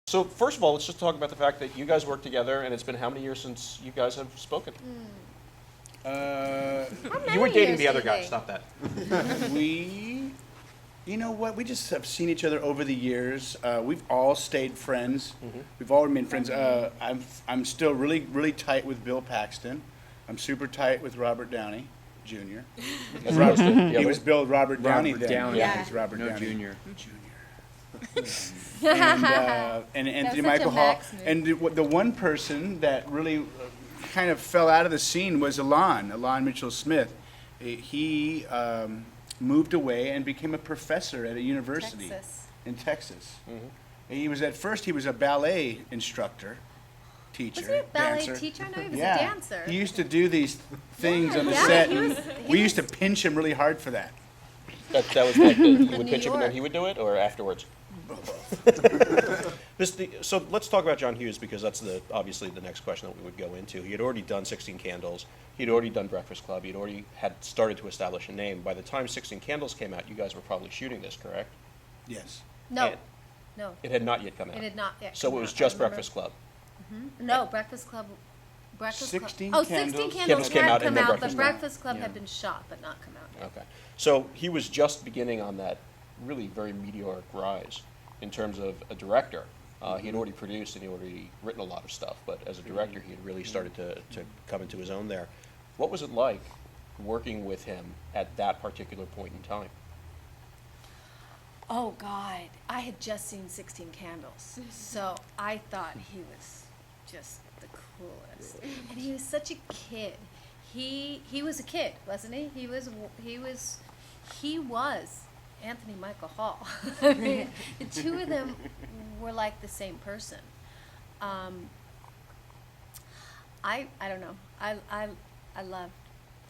So first of all, let's just talk about the fact that you guys work together, and it's been how many years since you guys have spoken? You were dating the other guy. Stop that. You know what? We just have seen each other over the years. We've all stayed friends. We've all remained friends. I'm still really tight with Bill Paxton. I'm super tight with Robert Downey Jr. He was Bill Robert Downey then. Downey. Yeah, he's Robert No, Downey Junior. and Anthony Michael Hall. And the one person that really kind of fell out of the scene was Alon Mitchell Smith. He moved away and became a professor at a university in Texas. He was he was a ballet instructor, teacher, was he a ballet dancer. teacher? No, he was Yeah. a dancer. He used to do these things on the Yeah, set. he and was- we used to pinch him really hard for that. That was like you would New pitch him and then York. he would do it, or afterwards? So let's talk about John Hughes, because that's obviously the next question that we would go into. He had already done 16 Candles. He'd already done Breakfast Club. He'd already had started to establish a name. By the time 16 Candles came out, you guys were probably shooting this, correct? Yes. No, And no, it had not yet come out. it had not yet. So come it was out. I just remember. Breakfast Club. No, Breakfast Club. 16 Oh, Candles. 16 Candles Candles came had out and come then out, but Breakfast Breakfast Club Yeah. had been shot but not come out. Okay. So he was just beginning on that really very meteoric rise in terms of a director. He had already produced and he had already written a lot of stuff, but as a director, he had really started to come into his own there. What was it like working with him at that particular point in time? Oh God, I had just seen 16 Candles, so I thought he was just the coolest, and he was such a kid. He was a kid, wasn't he? He was Anthony Michael Hall. I mean, the two of them were like the same person. I don't know. I loved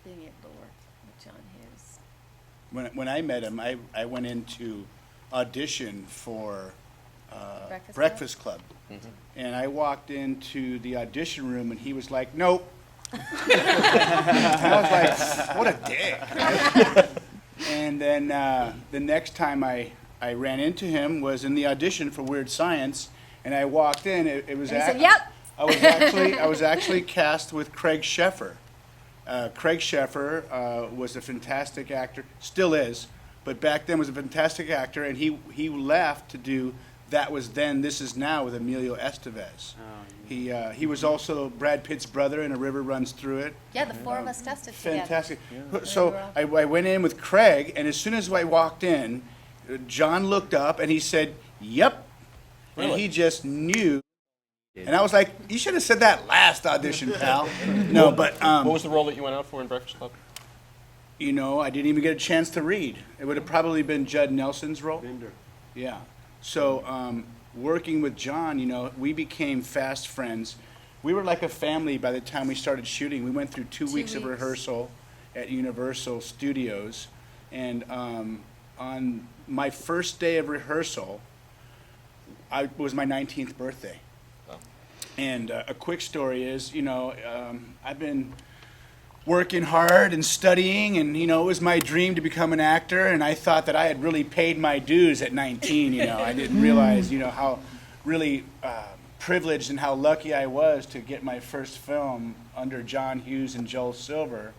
being able to work with John Hughes. When I met him, I went in to audition for Breakfast Club. And I walked into the audition room and he was like, nope. And I was like, what a dick. And then the next time I ran into him was in the audition for Weird Science, and I walked in. It was And he said, "Yep." I was actually cast with Craig Sheffer. Craig Sheffer was a fantastic actor, still is, but back then was a fantastic actor, and he left to do That Was Then, This Is Now with Emilio Estevez. He was also Brad Pitt's brother in A River Runs Through It. Yeah, the four of us tested together. Fantastic. So I went in with Craig, and as soon as I walked in, John looked up and he said, "Yep," and Really? he just knew. And I was like, "You should have said that last audition, pal." No, but What was the role that you went out for in Breakfast Club? you know, I didn't even get a chance to read. It would have probably been Judd Nelson's role. Yeah. So working with John, you know, we became fast friends. We were like a family by the time we started shooting. We went through 2 weeks of rehearsal at Universal Studios, and on my first day of rehearsal, it was my 19th birthday. Oh. And a quick story is, you know, I've been working hard and studying, and, you know, it was my dream to become an actor, and I thought that I had really paid my dues at 19, you know. I didn't realize, you know, how really privileged and how lucky I was to get my first film under John Hughes and Joel Silver,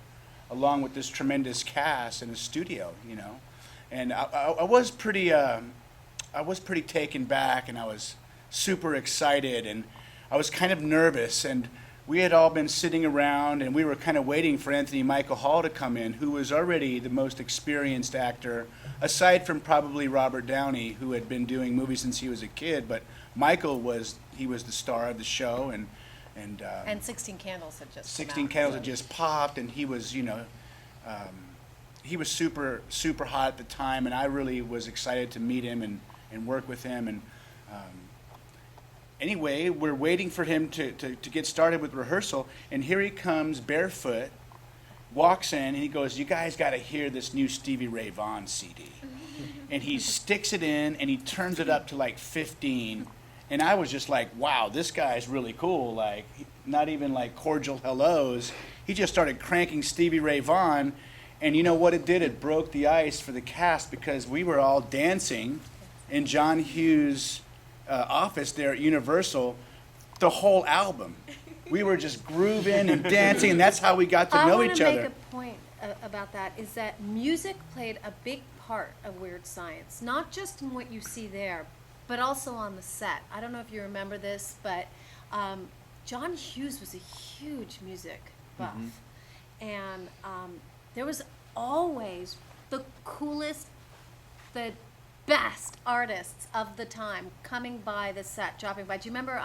along with this tremendous cast in a studio, you know. And I was pretty taken back, and I was super excited, and I was kind of nervous, and we had all been sitting around, and we were kind of waiting for Anthony Michael Hall to come in, who was already the most experienced actor, aside from probably Robert Downey, who had been doing movies since he was a kid. But Michael was the star of the show, and 16 Candles had just 16 come out. Candles had just popped, and he was, you know, he was super hot at the time, and I really was excited to meet him and work with him. And anyway, we're waiting for him to get started with rehearsal, and here he comes barefoot, walks in, and he goes, "You guys got to hear this new Stevie Ray Vaughan CD." And he sticks it in, and he turns it up to like 15, and I was just like, wow, this guy's really cool. Like, not even like cordial hellos. He just started cranking Stevie Ray Vaughan, and you know what it did? It broke the ice for the cast, because we were all dancing in John Hughes' office there at Universal the whole album. We were just grooving and dancing, and that's how we got to know each I other. want to make a point about that, is that music played a big part of Weird Science, not just in what you see there, but also on the set. I don't know if you remember this, but John Hughes was a huge music buff. And there was always the coolest, the best artists of the time coming by the set, dropping by. Do you remember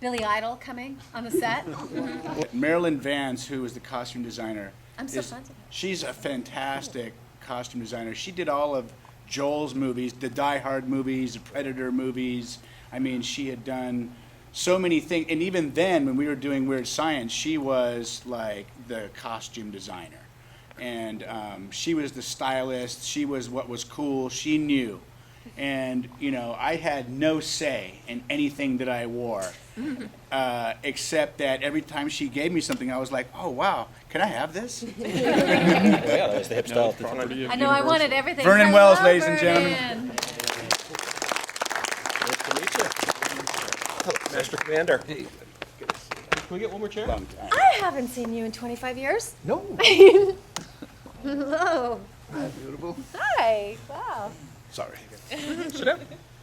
Billy Idol coming on the set? Marilyn Vance, who was the costume designer, I'm so friends with her. she's a fantastic costume designer. She did all of Joel's movies, the Die Hard movies, the Predator movies. I mean, she had done so many things. And even then, when we were doing Weird Science, she was like the costume designer. And she was the stylist. She was what was cool. She knew. And, you know, I had no say in anything that I wore, except that every time she gave me something, I was like, oh, wow, can I have this? Yeah, that was the hip style at the time. I know, I wanted everything. Vernon Hello, Wells, ladies and Vernon. gentlemen. Nice to meet you. Hello, Master Commander. Hey. Can we get one more chair? Long time. I haven't seen you in 25 years. No. Hello. Hi, beautiful. Hi. Wow. Sorry. Sit down.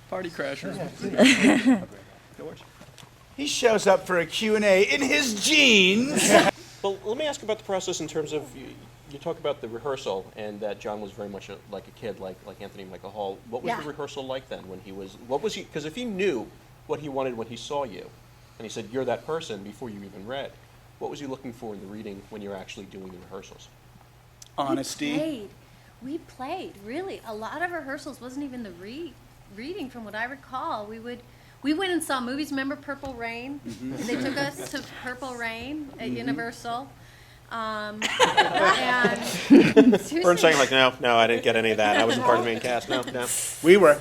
Party crashers. No worries. He shows up for a Q&A in his jeans. Well, let me ask about the process in terms of, you talk about the rehearsal and that John was very much like a kid, like Anthony Michael Hall. What was Yeah. the rehearsal like then when he was, what was he, because if he knew what he wanted when he saw you, and he said, you're that person before you even read, what was he looking for in the reading when you're actually doing the rehearsals? Honesty. We played, really. A lot of rehearsals wasn't even the reading, from what I recall. We went and saw movies. Remember Purple Rain? They took us to Purple Rain at Universal. And Vern's saying like, no, I didn't get any of that. I wasn't part of the main cast. No. We were.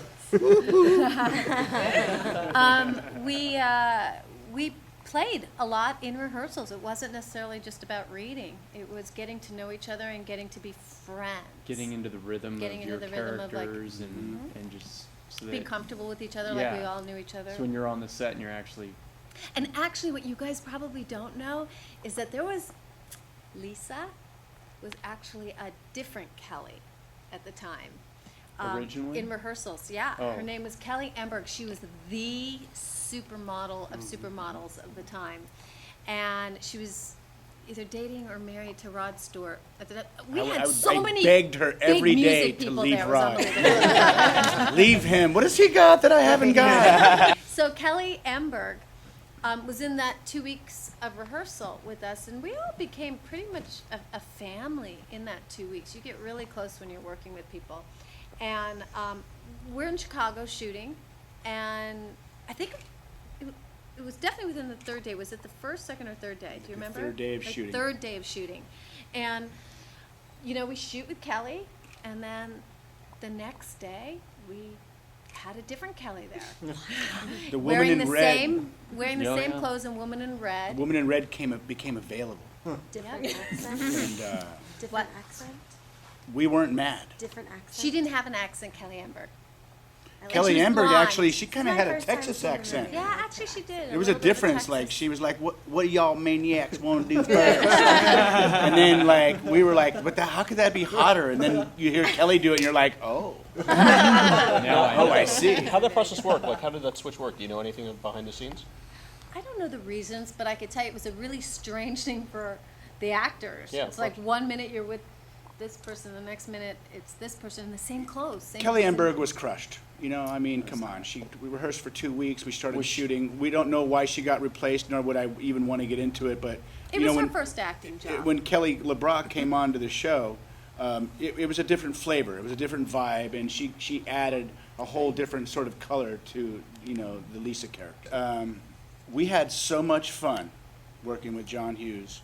we played a lot in rehearsals. It wasn't necessarily just about reading. It was getting to know each other and getting to be friends. Getting into the rhythm Getting of into your the rhythm of, like, characters and just so being that comfortable with each other, like we Yeah. all knew each other. so when you're on the set and you're actually And actually, what you guys probably don't know is that Lisa was actually a different Kelly at the time. Originally? In rehearsals, yeah. Oh. Her name was Kelly Emberg. She was the supermodel of supermodels of the time. And she was either dating or married to Rod Stewart. We had so many begged her every big day music to people leave there. It was Rod. unbelievable. Leave him. What has he got that I haven't got? So Kelly Emberg was in that 2 weeks of rehearsal with us, and we all became pretty much a family in that 2 weeks. You get really close when you're working with people. And we're in Chicago shooting, and I think it was definitely within the third day. Was it the first, second, or third day? Do you remember? third day of The shooting. Third day of shooting. And, you know, we shoot with Kelly, and then the next day, we had a different Kelly there. The woman in red. Wearing the Oh, same yeah. clothes and Woman in The Red. woman in red became available, Different accent. and Different accent. we weren't mad. Different accent. She didn't have an accent, Kelly Emberg. I like Kelly she was Emberg blonde. actually, she kind of It's my had a first time Texas seeing her accent. movie. Yeah, actually she did. There was a little bit of difference. Like Texas. she was like, "What y'all maniacs want to do first?" And then like we were like, "What the? How could that be hotter?" And then you hear Kelly do it, and you're like, "Oh, now I see." How did that process work? Like, how did that switch work? Do you know anything behind the scenes? I don't know the reasons, but I could tell you it was a really strange thing for the actors. Yeah, It's of like course. 1 minute you're with this person, the next minute it's this person in the same clothes. Same Kelly same- Emberg was crushed. You know, I mean, come on. We rehearsed for 2 weeks. We started shooting. We don't know why she got replaced, nor would I even want to get into it. But It you was know, her when, first acting job. when Kelly LeBrock came on to the show, it was a different flavor. It was a different vibe, and she added a whole different sort of color to, you know, the Lisa character. We had so much fun working with John Hughes.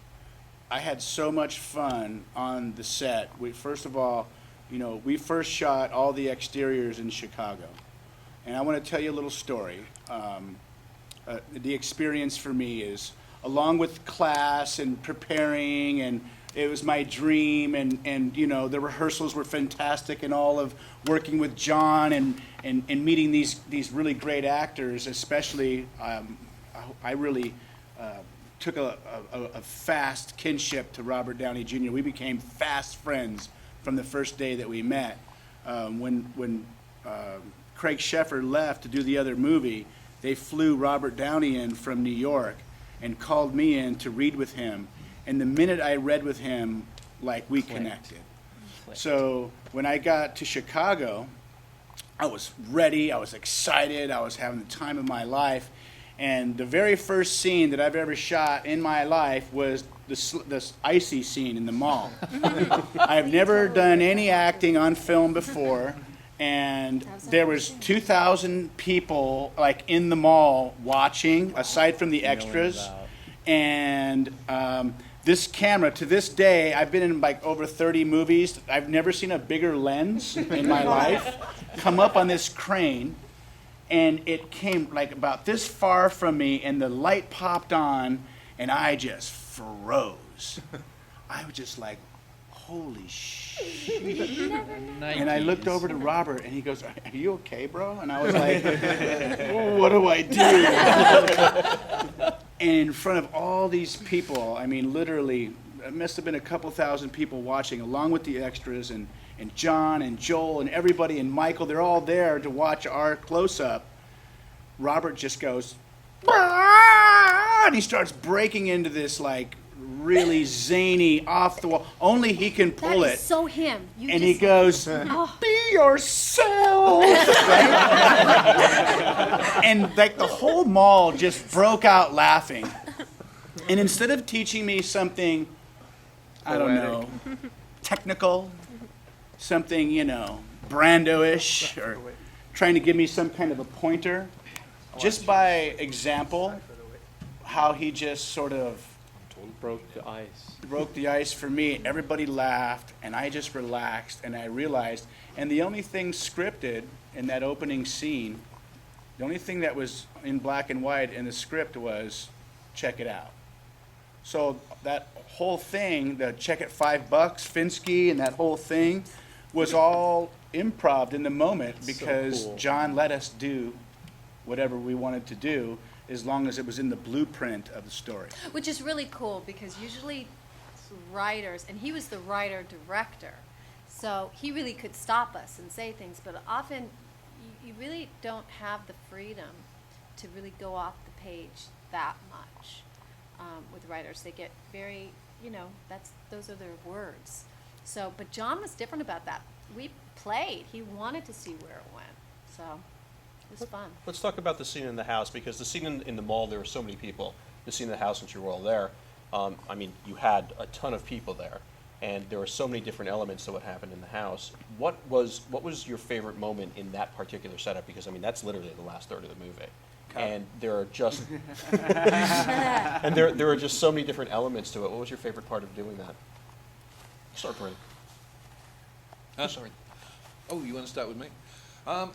I had so much fun on the set. First of all, you know, we first shot all the exteriors in Chicago. And I want to tell you a little story. The experience for me is, along with class and preparing and it was my dream, and you know, the rehearsals were fantastic, and all of working with John and meeting these really great actors, especially, I really took a fast kinship to Robert Downey Jr. We became fast friends from the first day that we met. When Craig Sheffer left to do the other movie, they flew Robert Downey in from New York and called me in to read with him. And the minute I read with him, like, we connected. So when I got to Chicago, I was ready, I was excited, I was having the time of my life. And the very first scene that I've ever shot in my life was this icy scene in the mall. I've never done any acting on film before, and there was 2,000 people like in the mall watching, aside from the extras. And this camera, to this day, I've been in like over 30 movies. I've never seen a bigger lens in my life come up on this crane. And it came like about this far from me, and the light popped on, and I just froze. I was just like, holy shit. And I looked over to Robert, and he goes, are you okay, bro? And I was like, what do I do? And in front of all these people, I mean, literally, it must have been a couple thousand people watching, along with the extras, and John and Joel and everybody and Michael, they're all there to watch our close-up. Robert just goes, and he starts breaking into this like really zany, off the wall. Only he can pull That it. is so him. And he goes, be yourself. Right? And like the whole mall just broke out laughing. And instead of teaching me something, I don't know, technical, something, you know, Brando-ish, or trying to give me some kind of a pointer, just by example, how he just sort of Broke the ice. for me. Everybody laughed, and I just relaxed, and I realized, and the only thing scripted in that opening scene, the only thing that was in black and white in the script was, check it out. So that whole thing, the check it $5, Finsky, and that whole thing was all improv in the moment, because cool. John let us do whatever we wanted to do, as long as it was in the blueprint of the story. Which is really cool, because usually writers, and he was the writer-director, so he really could stop us and say things, but often you really don't have the freedom to really go off the page that much with writers. They get very, you know, those are their words. So, but John was different about that. We played. He wanted to see where it went, so it was fun. Let's talk about the scene in the house, because the scene in the mall, there were so many people. The scene in the house, since you were all there, I mean, you had a ton of people there, and there were so many different elements to what happened in the house. What was your favorite moment in that particular setup? Because, I mean, that's literally the last third of the movie. And there are just and there are just so many different elements to it. What was your favorite part of doing that? Start, Vernon. Sorry. Oh, you want to start with me? I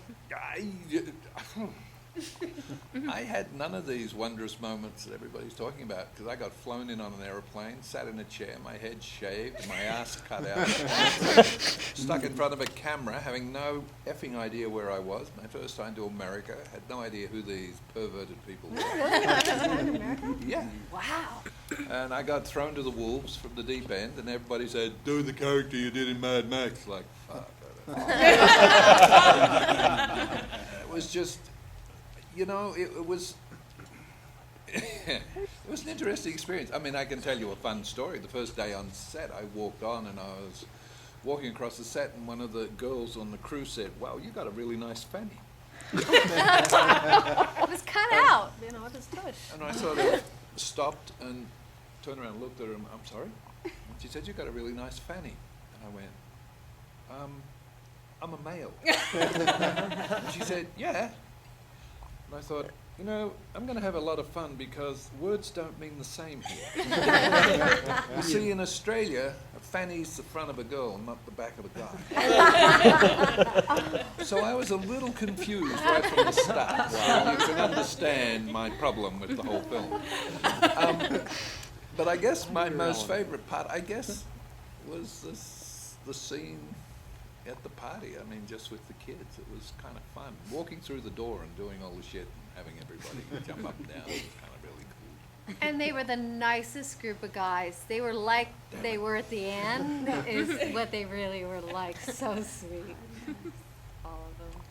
had none of these wondrous moments that everybody's talking about, because I got flown in on an aeroplane, sat in a chair, my head shaved, my ass cut out, stuck in front of a camera, having no effing idea where I was. My first time to America, had no idea who these perverted people were. Yeah. Wow. And I got thrown to the wolves from the deep end, and everybody said, do the character you did in Mad Max. Like, fuck. It was just, you know, it was it was an interesting experience. I mean, I can tell you a fun story. The first day on set, I walked on and I was walking across the set, and one of the girls on the crew said, wow, you got a really nice fanny. It was cut out, you know, it was pushed. And I sort of stopped and turned around and looked at her, and, I'm sorry? And she said, you got a really nice fanny. And I went, I'm a male. And she said, yeah. And I thought, you know, I'm going to have a lot of fun, because words don't mean the same here. You see, in Australia, a fanny's the front of a girl, not the back of a guy. So I was a little confused right from the start. So you can understand my problem with the whole film. But I guess my most favorite part, I guess, was the scene at the party. I mean, just with the kids. It was kind of fun. Walking through the door and doing all the shit and having everybody jump up and down was kind of really cool. And they were the nicest group of guys. They were like they were at the end, is what they really were like. So sweet. All of them.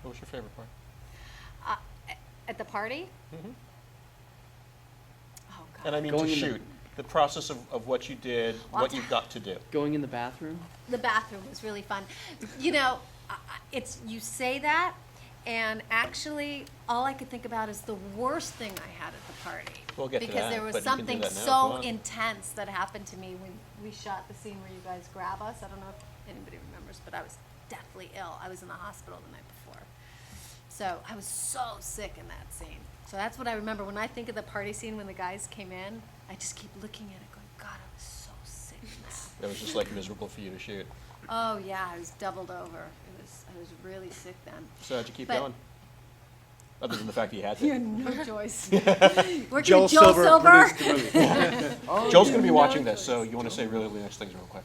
What was your favorite part? At the party? Mhm. Oh, God. And I mean Going to in the- shoot. The process of what you did, what you got to do. Going in the bathroom? The bathroom was really fun. You know, it's you say that, and actually, all I could think about is the worst thing I had at the party. We'll get to because that, there was but you can do something that now if you so want. intense that happened to me when we shot the scene where you guys grab us. I don't know if anybody remembers, but I was deathly ill. I was in the hospital the night before. So I was so sick in that scene. So that's what I remember. When I think of the party scene when the guys came in, I just keep looking at it going, God, I was so sick in that. It was just like miserable for you to shoot. Oh yeah, I was doubled over. I was really sick then. So how'd you keep But- going? Other than the fact that you had You had to. no choice. Working Joel with Joel Silver. produced the movie. Joel's going to be watching this, so you want to say really nice things real quick.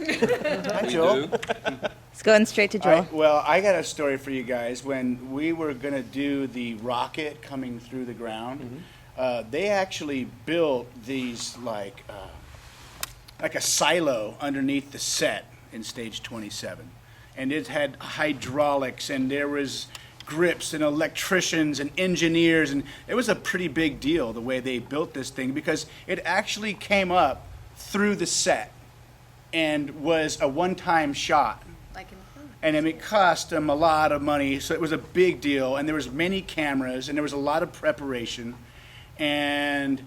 Hi, We Joel. do. It's going straight to Joel. Well, I got a story for you guys. When we were going to do the rocket coming through the ground, they actually built these like a silo underneath the set in stage 27. And it had hydraulics, and there was grips and electricians and engineers, and it was a pretty big deal the way they built this thing, because it actually came up through the set and was a one-time shot. Like in the film. And it cost them a lot of money, so it was a big deal. And there was many cameras, and there was a lot of preparation, and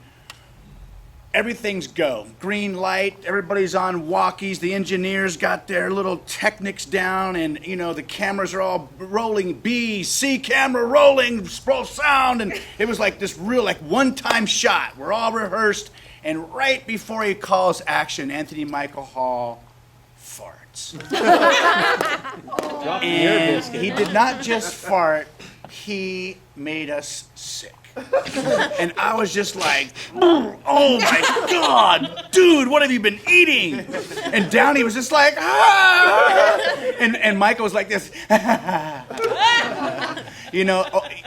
everything's go. Green light, everybody's on walkies, the engineers got their little techniques down, and you know, the cameras are all rolling, B, C camera rolling, roll sound, and it was like this real like one-time shot. We're all rehearsed, and right before he calls action, Anthony Michael Hall farts. Drop the air And biscuit. he did not just fart, he made us sick. And I was just like, oh my God, dude, what have you been eating? And Downey was just like, ah! And Michael was like this. You know,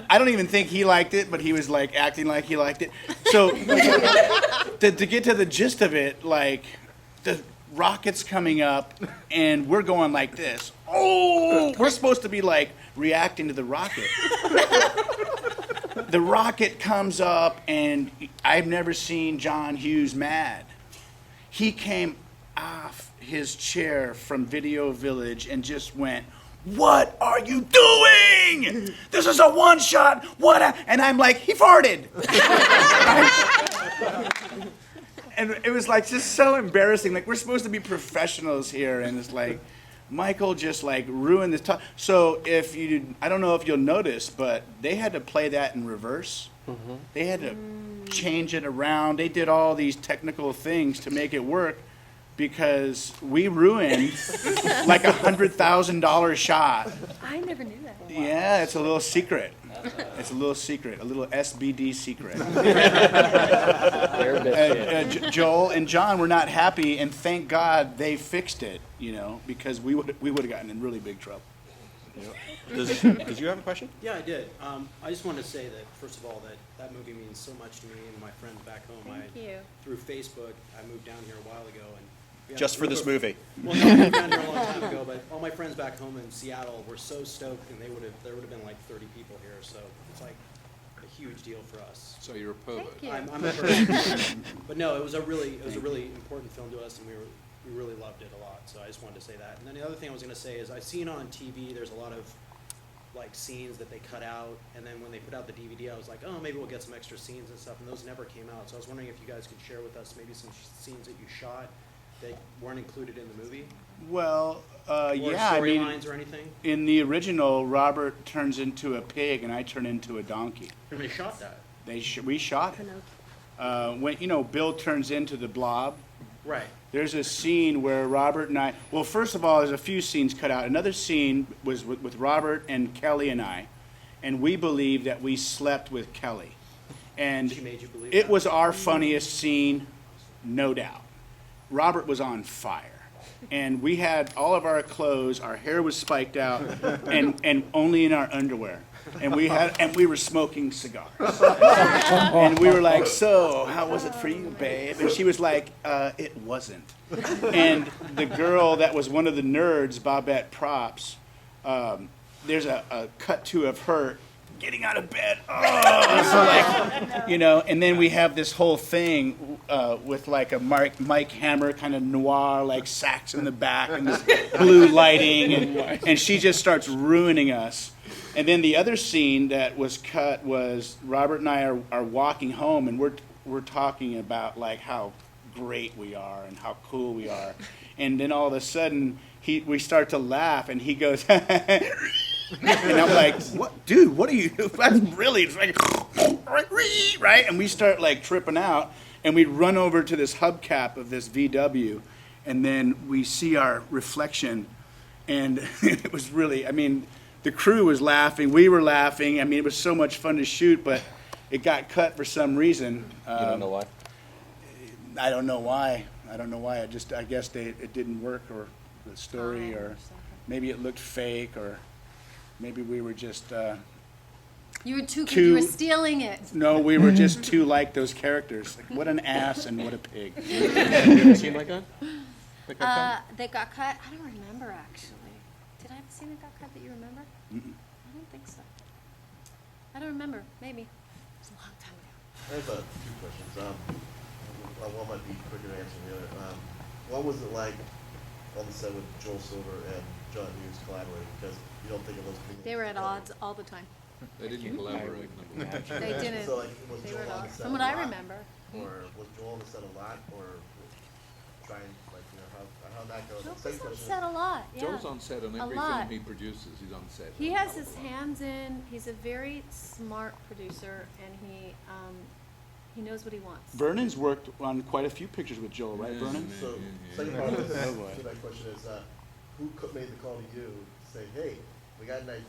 I don't even think he liked it, but he was like acting like he liked it. So to get to the gist of it, like the rocket's coming up and we're going like this. Oh, we're supposed to be like reacting to the rocket. The rocket comes up, and I've never seen John Hughes mad. He came off his chair from Video Village and just went, "What are you doing? This is a one shot. What?" And I'm like, he farted. And it was like just so embarrassing. Like, we're supposed to be professionals here, and it's like Michael just like ruined this talk. So I don't know if you'll notice, but they had to play that in reverse. They had to change it around. They did all these technical things to make it work, because we ruined like $100,000 shot. I never knew that. Yeah, it's a little secret. It's a little secret, a little SBD secret. Air biscuit. Joel and John were not happy, and thank God they fixed it, you know, because we would have gotten in really big trouble. Did you have a question? Yeah, I did. I just wanted to say that, first of all, that movie means so much to me and my friends back home. Thank you. Through Facebook, I moved down here a while ago, and we had Just a for group this of- movie. Well, no, I moved down here a long time ago, but all my friends back home in Seattle were so stoked, and there would have been like 30 people here, so it's like a huge deal for us. So you're a pervert. Thank you. I'm a person, but no, it was a really important film to us, and we really loved it a lot. So I just wanted to say that. And then the other thing I was going to say is I've seen on TV there's a lot of like scenes that they cut out, and then when they put out the DVD, I was like, oh, maybe we'll get some extra scenes and stuff, and those never came out. So I was wondering if you guys could share with us maybe some scenes that you shot that weren't included in the movie, Well, or yeah, I mean, storylines or anything. in the original, Robert turns into a pig and I turn into a donkey. And they shot that. We shot it. When Bill turns into the blob, Right. there's a scene where Robert and I. Well, first of all, there's a few scenes cut out. Another scene was with Robert and Kelly and I, and we believe that we slept with Kelly, And She made you believe it that? was our funniest scene, no doubt. Robert was on fire. And we had all of our clothes, our hair was spiked out, and only in our underwear. And we were smoking cigars. And we were like, so, how was it for you, babe? And she was like, it wasn't. And the girl that was one of the nerds, Bobette Props, there's a cut to of her getting out of bed. Oh, so like, you know, and then we have this whole thing with like a Mike Hammer kind of noir, like sax in the back and this blue lighting, and she just starts ruining us. And then the other scene that was cut was Robert and I are walking home, and we're talking about like how great we are and how cool we are, and then all of a sudden we start to laugh, and he goes. And I'm like, what, dude, what are you, that's really, it's like, right? And we start like tripping out, and we run over to this hubcap of this VW, and then we see our reflection, and it was really, I mean, the crew was laughing, we were laughing, I mean, it was so much fun to shoot, but it got cut for some reason. You don't know why? I don't know why, I guess it didn't work, or the story, or maybe it looked fake, or maybe we were just, You were too good. You were stealing it. no, we were just too like those characters. Like, what an ass and what a pig. Have you ever seen like that? Like that That got cut. I don't remember actually. Did I have a scene that got cut that you remember? I don't think so. I don't remember. Maybe. It was a long time ago. I have two questions. One might be quicker to answer than the other. What was it like on the set with Joel Silver and John Hughes collaborating? Because you don't think of those things. They were at odds all the time. They didn't collaborate. number one. They didn't. So like, was They Joel were at on the odds. set From what a I lot? remember. Or was Joel on the set a lot? Or trying, like, you know, how'd that go? Joel Second was on question set a lot. Yeah. Joel's on set on A every lot. film he produces. He's on set. He on has a his lot. hands in. He's a very smart producer, and he knows what he wants. Vernon's worked on quite a few pictures with Joel, right, Vernon? So, Yeah. second part of this, Oh, boy. so my question is, who made the call to you to say, hey, we got an idea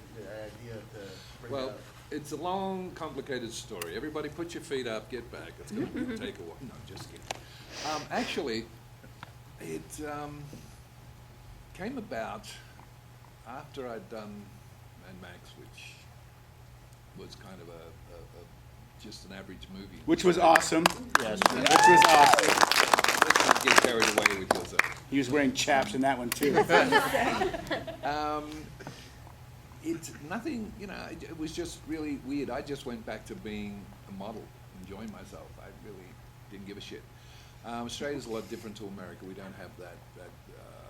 to bring Well, it up? it's a long, complicated story. Everybody put your feet up, get back. It's going to take a while. No, just kidding. Actually, it came about after I'd done Mad Max, which was kind of just an average movie. Which was awesome. Yes. Which was awesome. Let's not get carried away with yourself. He was wearing chaps in that one, too. It's nothing, you know, it was just really weird. I just went back to being a model, enjoying myself. I really didn't give a shit. Australia's a lot different to America. We don't have that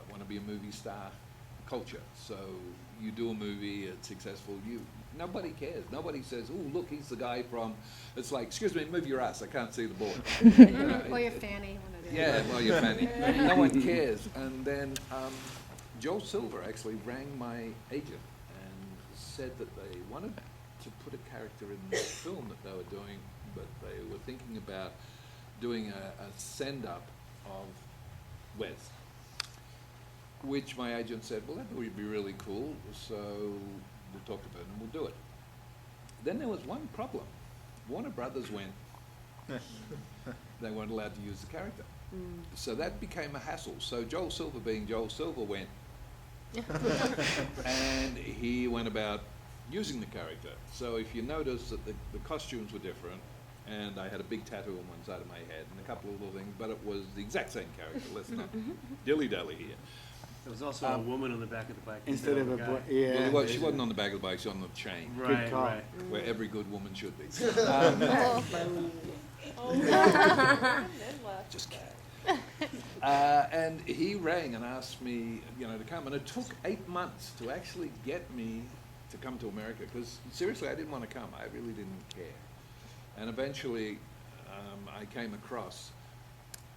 want to be a movie star culture. So you do a movie, it's successful, nobody cares. Nobody says, oh, look, he's the guy from, it's like, excuse me, move your ass, I can't see the board. You know, Or your fanny. One of the yeah, well, you're fanny. No one cares. And then Joel Silver actually rang my agent and said that they wanted to put a character in the film that they were doing, but they were thinking about doing a send-up of Wes, which my agent said, well, that would be really cool, so we'll talk to Vernon and we'll do it. Then there was one problem. Warner Brothers went, they weren't allowed to use the character. So that became a hassle. So Joel Silver, being Joel Silver, went, and he went about using the character. So if you notice that the costumes were different, and I had a big tattoo on one side of my head and a couple of little things, but it was the exact same character. Let's not dilly-dally here. There was also a woman on the back of the bike. Instead of a guy. boy, yeah. Well, she wasn't on the back of the bike, she was on the chain, Right, call. right. where every good woman should be. Just kidding. And he rang and asked me, you know, to come, and it took 8 months to actually get me to come to America, because seriously, I didn't want to come. I really didn't care. And eventually, I came across,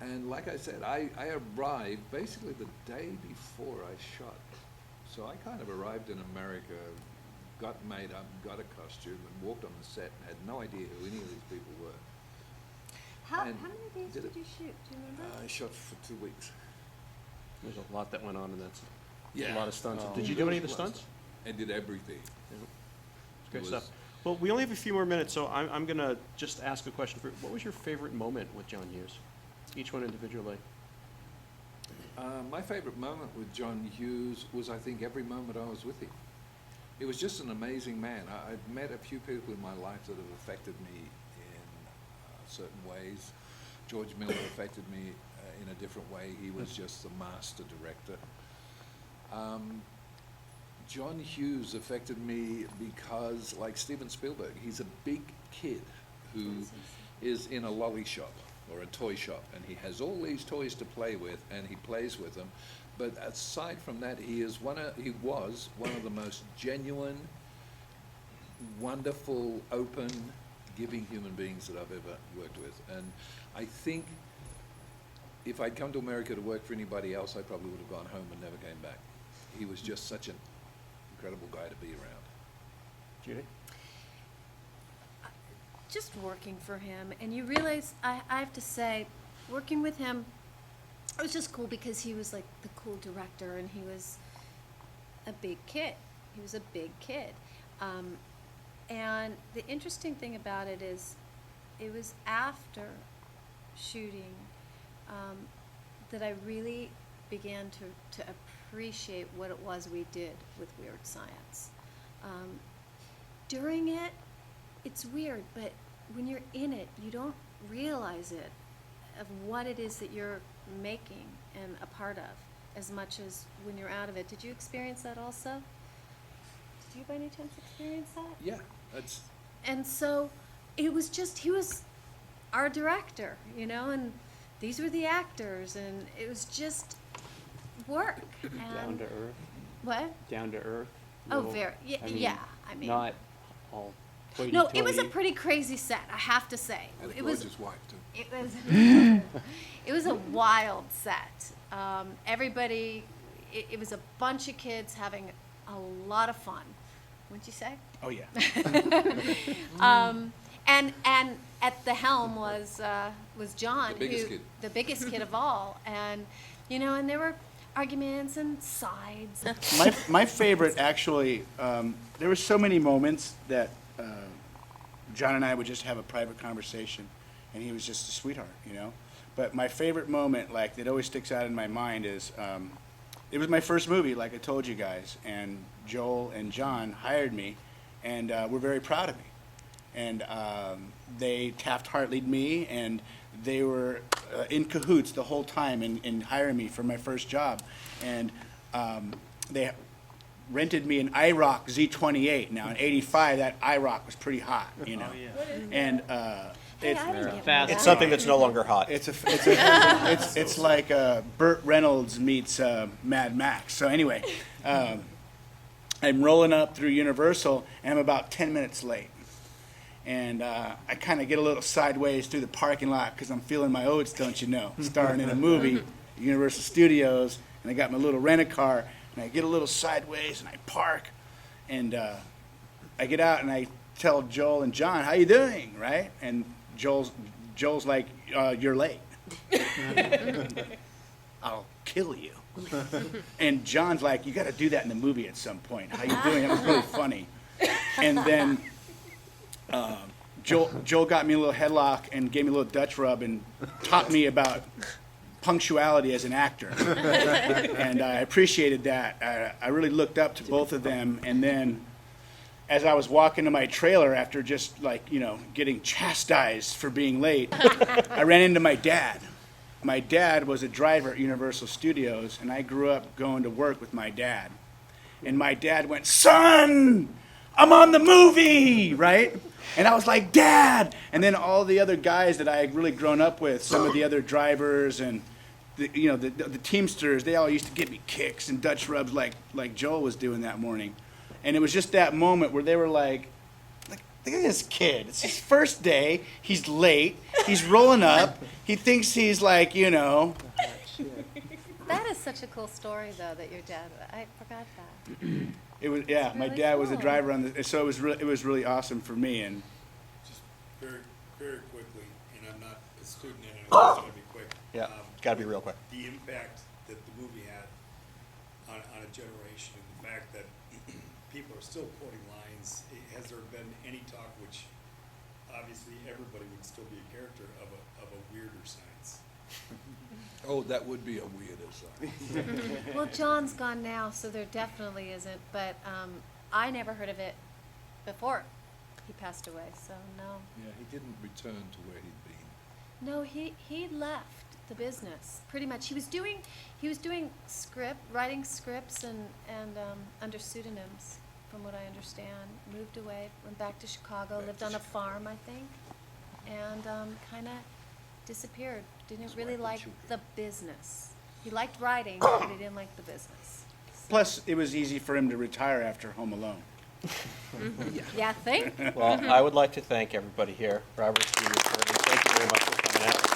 and like I said, I arrived basically the day before I shot. So I kind of arrived in America, got made up, got a costume, and walked on the set and had no idea who any of these people were. How And many days did did it. you shoot? Do you remember? I shot for 2 weeks. There's a lot that went on in that. Yeah. A lot of stunts. Oh. Did you do any of the stunts? I did everything. Great It stuff. was- Well, we only have a few more minutes, so I'm going to just ask a question. What was your favorite moment with John Hughes? Each one individually. My favorite moment with John Hughes was, I think, every moment I was with him. He was just an amazing man. I've met a few people in my life that have affected me in certain ways. George Miller affected me in a different way. He was just the master director. John Hughes affected me because, like Steven Spielberg, he's a big kid who is in a lolly shop or a toy shop, and he has all these toys to play with, and he plays with them. But aside from that, he was one of the most genuine, wonderful, open, giving human beings that I've ever worked with. And I think if I'd come to America to work for anybody else, I probably would have gone home and never came back. He was just such an incredible guy to be around. Judie? Just working for him, and you realize, I have to say, working with him, it was just cool because he was like the cool director, and he was a big kid. He was a big kid. And the interesting thing about it is, it was after shooting that I really began to appreciate what it was we did with Weird Science. During it, it's weird, but when you're in it, you don't realize it, of what it is that you're making and a part of, as much as when you're out of it. Did you experience that also? Did you by any chance experience that? Yeah, that's... And so it was just, he was our director, you know, and these were the actors, and it was just work. Down to earth. What? Down to earth. Oh, little- very, yeah, I mean, yeah, I mean. Not all No, it was a hoity-toity. pretty crazy set, I have to say. And a It was, gorgeous wife, too. it was, it was a wild set. Everybody, it was a bunch of kids having a lot of fun. Wouldn't you say? Oh, yeah. And at the helm was John, The biggest who, kid. the biggest kid of all, and you know, and there were arguments and sides. My favorite, actually, there were so many moments that John and I would just have a private conversation, and he was just a sweetheart, you know. But my favorite moment, like, that always sticks out in my mind is, it was my first movie, like I told you guys, and Joel and John hired me, and were very proud of me. And they Taft-Hartley'd me, and they were in cahoots the whole time in hiring me for my first job. And they rented me an IROC Z28. Now, in '85, that IROC was pretty hot, you know. Oh, yeah. And Hey, it's I didn't get Fast. one. It's something that's no longer hot. it's like Burt Reynolds meets Mad Max. So anyway, I'm rolling up through Universal, and I'm about 10 minutes late. And I kind of get a little sideways through the parking lot because I'm feeling my oats, don't you know, starring in a movie, Universal Studios, and I got my little rent-a-car, and I get a little sideways, and I park, and I get out, and I tell Joel and John, how you doing, right? And Joel's like, you're late. I'll kill you. And John's like, you got to do that in the movie at some point. How you doing? That was really funny. And then Joel got me a little headlock and gave me a little Dutch rub and taught me about punctuality as an actor. And I appreciated that. I really looked up to both of them. And then as I was walking to my trailer after just, like, you know, getting chastised for being late, I ran into my dad. My dad was a driver at Universal Studios, and I grew up going to work with my dad. And my dad went, son, I'm on the movie, right? And I was like, Dad! And then all the other guys that I had really grown up with, some of the other drivers and the Teamsters, they all used to give me kicks and Dutch rubs like Joel was doing that morning. And it was just that moment where they were like, look at this kid. It's his first day. He's late. He's rolling up. He thinks he's like, you know. That is such a cool story, though, that your dad. I forgot that. It was, yeah. My really dad was a cool. driver on the. So it was really awesome for me. And Just very, very quickly, and I'm not a student in it, I'm just gonna be quick. Yeah, gotta be real quick. The impact that the movie had on a generation, and the fact that people are still quoting lines. Has there been any talk, which obviously everybody would still be a character, of a weirder science? Oh, that would be a weird aside. Well, John's gone now, so there definitely isn't, but I never heard of it before he passed away, so no. Yeah, he didn't return to where he'd been. No, he left the business, pretty much. He was doing writing scripts and under pseudonyms, from what I understand. Moved away, went back to Chicago, lived on a farm, I think, and kind of disappeared. Didn't really like the business. He liked writing, but he didn't like the business. Plus, it was easy for him to retire after Home Alone. Yeah, think? Well, I would like to thank everybody here. Robert, Steve, thank you very much for coming out.